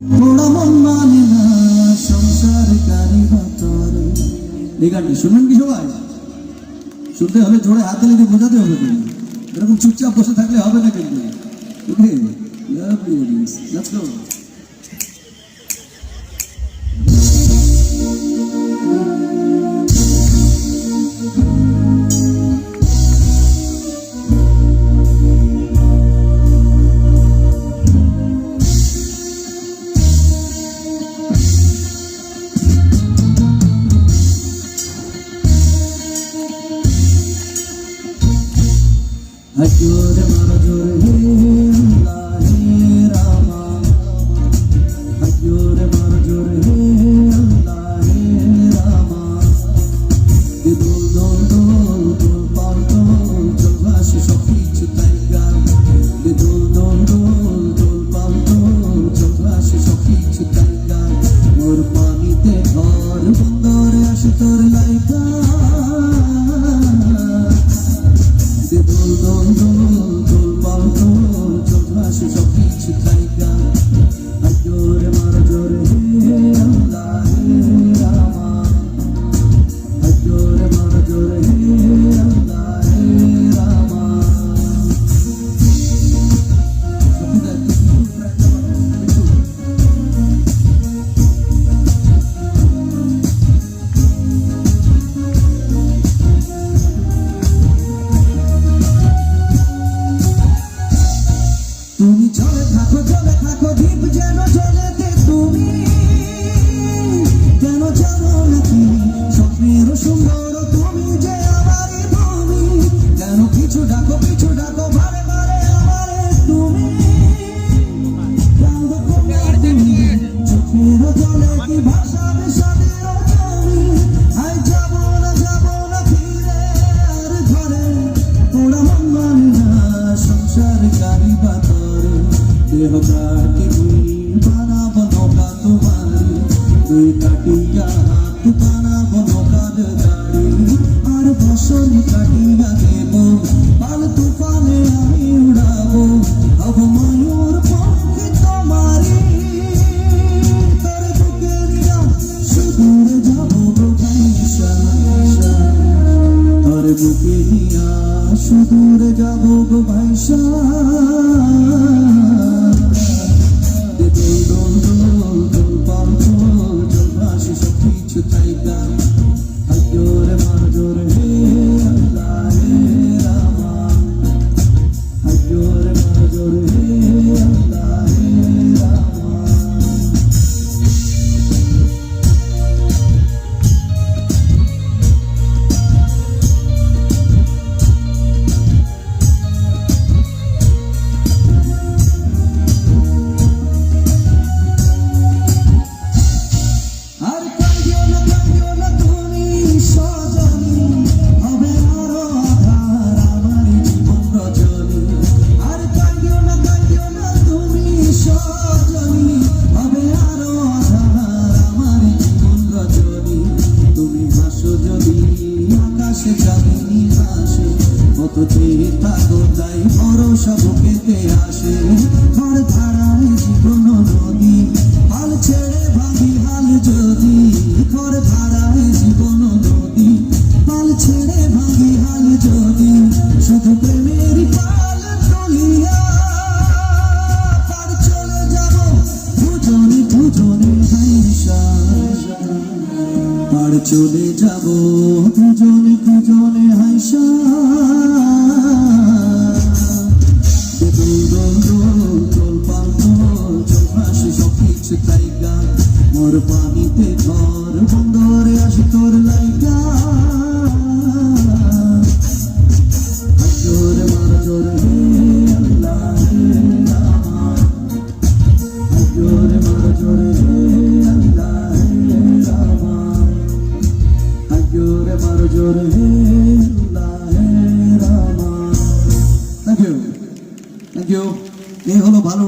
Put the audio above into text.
थोड़ा मन माने ना संसार कारिगतरे এই গানটি শুনবেন কি সবাই? শুনতে হলে জোরে হাত তালি দিয়ে বোঝাতে হবে। তুমি এরকম চুপচাপ বসে থাকলে হবে না কিন্তু। ওকে, লাভলি অডিয়েন্স, লেটস গো। हजूर मरजूर हे अल्लाह हे रामा, हजूर मरजूर हे अल्लाह हे रामा, दिल दोल दोल दोल पाल दोल जलवाश शफीच ताइगा, दिल दोल दोल दोल पाल दोल जलवाश शफीच ताइगा, मोर पानी ते घर बंदर आशे तोर लाइका, dol dol pal dol jodhash shafich taiga ajore mar jore he allah he rama ajore mar jore he allah he rama তুমি চলে থাকো দ্বীপ যেন জলেতে, তুমি কেন জানো নাকি স্বপ্নের সুন্দর তুমি যে আমারই তুমি, কেন কিছু ডাকো বারে বারে আমারে তুমি, চোখের জলে কি ভাষাবে সাদের জমি, আই যাব না ফিরে আর ঘরে, ওরা মন মানে না সংসার কারিগত देह काटी हुई बना बनो का तुम्हारी, दुई काटिया हाथ बना बनो का दाड़ी, और बसनी काटिया देबो पाल तूफाने आमी उड़ाबो, अब मयूर पंखी तुम्हारी, तोर बुके निया सुदूर जाबो गो भाईशा, तोर बुके निया सुदूर जाबो गो भाईशा, taiga ajore marjore he allah he rama, ajore marjore he allah he rama. তাই ভরসা বুকেতে আসে, ঘর ধারায় জীবন নদী, হাল ছেড়ে ভাঙি হাল যদি, ঘর ধারায় জীবন নদী, হাল ছেড়ে ভাঙি হাল যদি, শুধু প্রেমের পাল তলিয়া পার চলে যাব দুজনে হাইসা, পার চলে যাব দুজনে হাইসা, taiga mor pani te ghar bondore ashe tor laiga, ajore marjore he allah he rama, ajore marjore he allah he rama, ajore marjore he allah he rama. Thank you. এই হলো ভালো